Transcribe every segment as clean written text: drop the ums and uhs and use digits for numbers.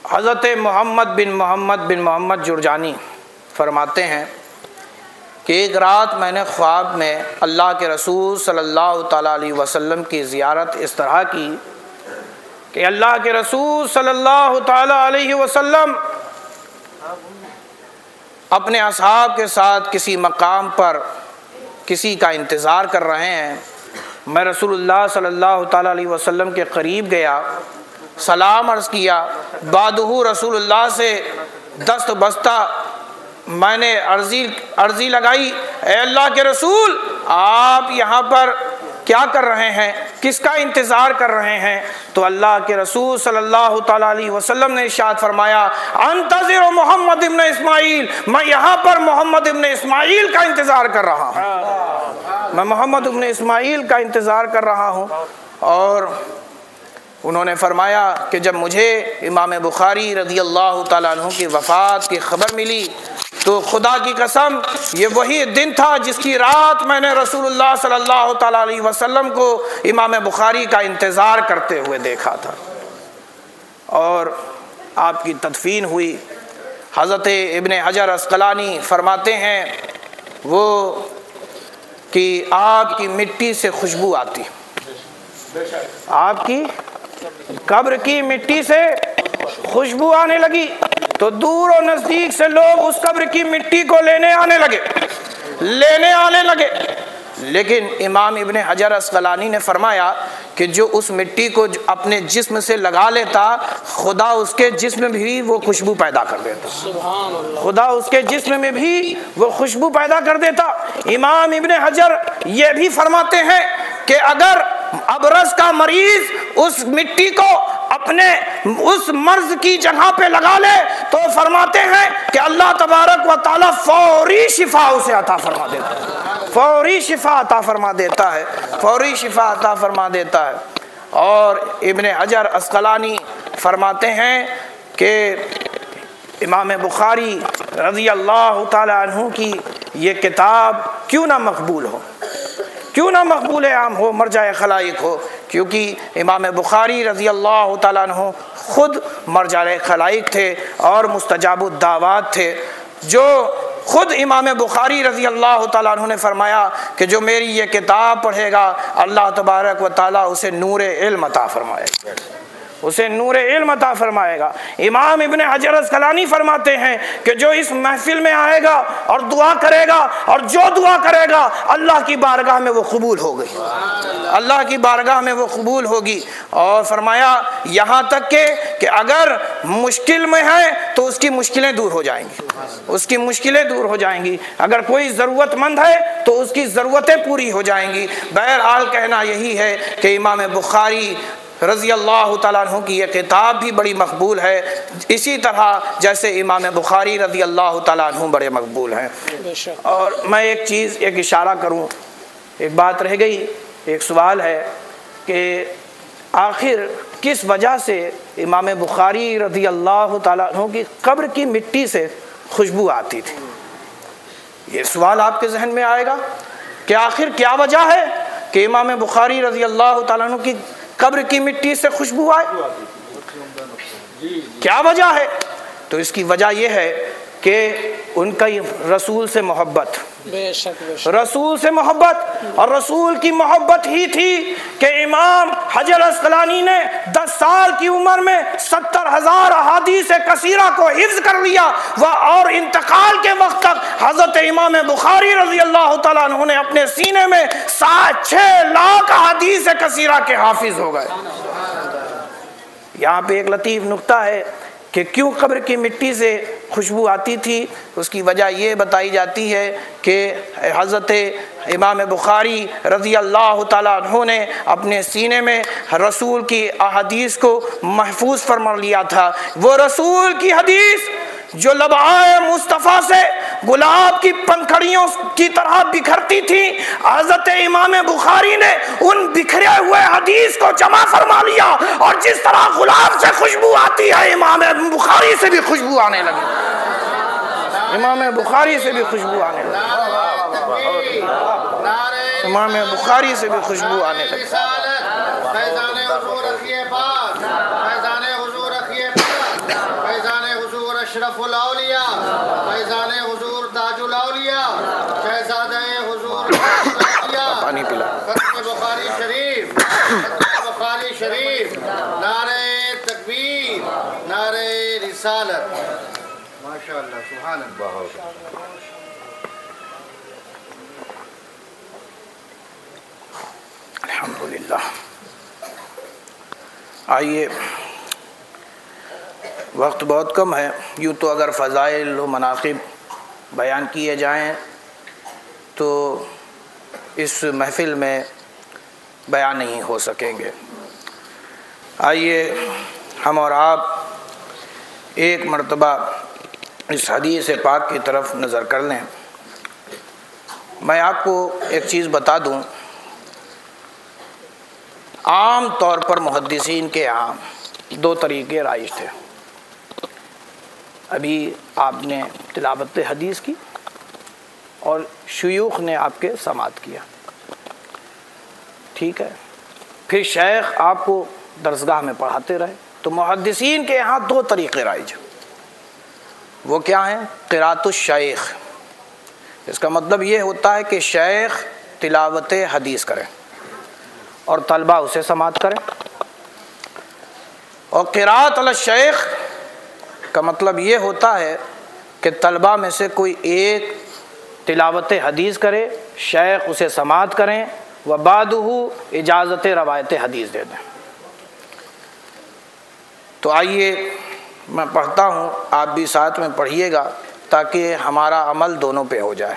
حضرت محمد بن محمد جرجانی فرماتے ہیں کہ ایک رات میں نے خواب میں اللہ کے رسول صلی اللہ تعالیٰ علیہ وسلم کی زیارت اس طرح کی کہ اللہ کے رسول صلی اللہ تعالیٰ علیہ وسلم اپنے اصحاب کے ساتھ کسی مقام پر کسی کا انتظار کر رہے ہیں۔ میں رسول اللہ صلی اللہ تعالیٰ علیہ وسلم کے قریب گیا، سلام عرض کیا، بعدہ رسول اللہ سے دست بستہ میں نے عرضی لگائی، اے اللہ کے رسول آپ یہاں پر کیا کر رہے ہیں، کس کا انتظار کر رہے ہیں؟ تو اللہ کے رسول صلی اللہ تعالیٰ علیہ وسلم نے ارشاد فرمایا، انتظر محمد ابن اسماعیل، میں یہاں پر محمد ابن اسماعیل کا انتظار کر رہا ہوں، میں محمد ابن اسماعیل کا انتظار کر رہا ہوں۔ اور انہوں نے فرمایا کہ جب مجھے امام بخاری رضی اللہ تعالیٰ عنہ کی وفات کی خبر ملی تو خدا کی قسم یہ وہی دن تھا جس کی رات میں نے رسول اللہ صلی اللہ تعالیٰ علیہ وسلم کو امام بخاری کا انتظار کرتے ہوئے دیکھا تھا، اور آپ کی تدفین ہوئی۔ حضرت ابن حجر عسقلانی فرماتے ہیں وہ کہ آپ کی مٹی سے خوشبو آتی، آپ کی قبر کی مٹی سے خوشبو آنے لگی تو دور و نزدیک سے لوگ اس قبر کی مٹی کو لینے آنے لگے۔ لیکن امام ابن حجر عسقلانی نے فرمایا کہ جو اس مٹی کو اپنے جسم سے لگا لیتا خدا اس کے جسم میں بھی وہ خوشبو پیدا کر دیتا، خدا اس کے جسم میں بھی وہ خوشبو پیدا کر دیتا۔ امام ابن حجر یہ بھی فرماتے ہیں کہ اگر ابرص کا مریض اس مٹی کو اپنے اس مرض کی جگہ پہ لگا لے تو فرماتے ہیں کہ اللہ تبارک و تعالیٰ فوری شفا اسے عطا فرما دیتا ہے، فوری شفا عطا فرما دیتا ہے، فوری شفا عطا فرما دیتا ہے۔ اور ابن حجر عسقلانی فرماتے ہیں کہ امام بخاری رضی اللہ تعالی عنہ کی یہ کتاب کیوں نہ مقبول ہو، کیوں نہ مقبول عام ہو، مرجع خلائق ہو، کیونکہ امام بخاری رضی اللہ تعالیٰ عنہ خود مرجع خلائق تھے اور مستجاب الدعوات تھے۔ جو خود امام بخاری رضی اللہ تعالیٰ عنہ نے فرمایا کہ جو میری یہ کتاب پڑھے گا اللہ تبارک و تعالیٰ اسے نور علم عطا فرمائے گا، اسے نور علم عطا فرمائے گا۔ امام ابن حجر عسقلانی فرماتے ہیں کہ جو اس محفل میں آئے گا اور دعا کرے گا اور جو دعا کرے گا اللہ کی بارگاہ میں وہ قبول ہو گئی، اللہ کی بارگاہ میں وہ قبول ہوگی۔ اور فرمایا یہاں تک کہ اگر مشکل میں ہے تو اس کی مشکلیں دور ہو جائیں گی، اس کی مشکلیں دور ہو جائیں گی، اگر کوئی ضرورت مند ہے تو اس کی ضرورتیں پوری ہو جائیں گی۔ بہرحال کہنا یہی ہے کہ امام بخاری رضی اللہ تعالیٰ عنہ کی یہ کتاب بھی بڑی مقبول ہے، اسی طرح جیسے امام بخاری رضی اللہ تعالیٰ عنہ بڑے مقبول ہیں۔ اور میں ایک اشارہ کروں، ایک بات رہ گئی، ایک سوال ہے کہ آخر کس وجہ سے امام بخاری رضی اللہ تعالیٰ عنہ کی قبر کی مٹی سے خوشبو آتی تھی؟ یہ سوال آپ کے ذہن میں آئے گا کہ آخر کیا وجہ ہے کہ امام بخاری رضی اللہ تعالیٰ عنہ کی قبر کی مٹی سے خوشبو آئے، کیا وجہ ہے؟ تو اس کی وجہ یہ ہے کہ ان کا رسول سے محبت، رسول سے محبت، اور رسول کی محبت ہی تھی کہ امام حجر عسقلانی نے 10 سال کی عمر میں 70,000 احادیث کثیرہ کو حفظ کر لیا، اور انتقال کے وقت تک حضرت امام بخاری رضی اللہ تعالیٰ عنہ نے اپنے سینے میں 6 لاکھ احادیث کثیرہ کے حافظ ہو گئے۔ یہاں پہ ایک لطیف نقطہ ہے کہ کیوں قبر کی مٹی سے خوشبو آتی تھی، اس کی وجہ یہ بتائی جاتی ہے کہ حضرت امام بخاری رضی اللہ تعالیٰ عنہ نے اپنے سینے میں رسول کی احادیث کو محفوظ فرما لیا تھا۔ وہ رسول کی حدیث جو لبعائے مصطفیٰ سے گلاب کی پنکھڑیوں کی طرح بکھرتی تھی، حضرت امام بخاری نے ان بکھرے ہوئے حدیث کو جمع فرما لیا، اور جس طرح گلاب سے خوشبو آتی ہے امام بخاری سے بھی خوشبو آنے لگی، امام بخاری سے بھی خوشبو آنے لگی، امام بخاری سے بھی خوشبو آنے لگی۔ اشرف الاولیاء فیضان حضور تاج الاولیاء شہزادہ حضور پانی پلا ختم بخاری شریف ختم بخاری شریف نعرہ تکبیر نعرہ رسالت ماشاءاللہ سبحان اللہ الحمدللہ۔ آئیے، وقت بہت کم ہے، یوں تو اگر فضائل و مناقب بیان کیے جائیں تو اس محفل میں بیان نہیں ہو سکیں گے۔ آئیے ہم اور آپ ایک مرتبہ اس حدیث پاک کی طرف نظر کر لیں۔ میں آپ کو ایک چیز بتا دوں، عام طور پر محدثین کے یہاں دو طریقے رائج تھے۔ ابھی آپ نے تلاوت حدیث کی اور شیوخ نے آپ کے سماعت کیا، ٹھیک ہے، پھر شیخ آپ کو درسگاہ میں پڑھاتے رہے۔ تو محدثین کے یہاں دو طریقے رائج ہیں، وہ کیا ہیں؟ قراءۃ الشیخ، اس کا مطلب یہ ہوتا ہے کہ شیخ تلاوت حدیث کرے اور طلبہ اسے سماعت کریں، اور قراءۃ علی الشیخ کا مطلب یہ ہوتا ہے کہ طلبہ میں سے کوئی ایک تلاوت حدیث کرے، شیخ اسے سماعت کریں، وبعدہ اجازت روایت حدیث دے دیں۔ تو آئیے میں پڑھتا ہوں، آپ بھی ساتھ میں پڑھیے گا تاکہ ہمارا عمل دونوں پہ ہو جائے۔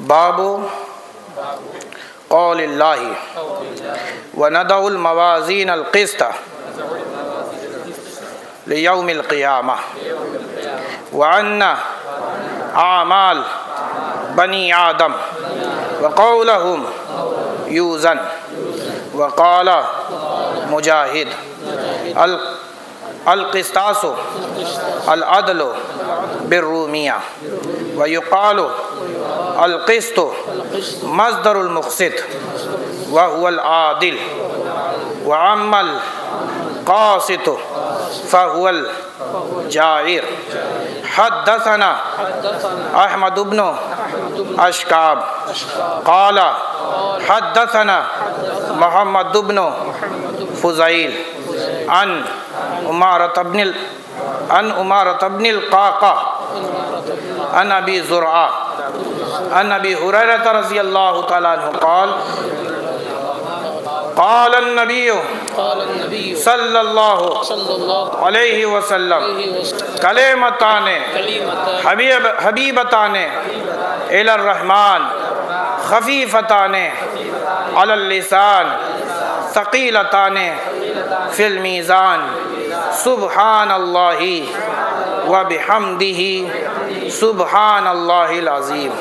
باب قول اللہ وندع الموازین القسط لیوم القیامہ وأن أعمال بني آدم وقولهم يوزن وقال مجاہد القسطاس العدل بالرومیہ ويقال القسط مصدر المقسط وهو العادل وأما القاسط فهو الجائر۔ حدثنا احمد بن اشکاب قال حدثنا محمد بن فضیل عن عمارة بن القعقاع عن ابی زرعہ عن ابی ہریرہ رضی اللہ تعالی عنہ قال قال النبی صلی اللہ علیہ وسلم کلمتان حبیبتان الی الرحمن خفیفتان علی اللسان ثقیلتان فی المیزان سبحان اللہ وبحمدہ سبحان اللہ العظیم۔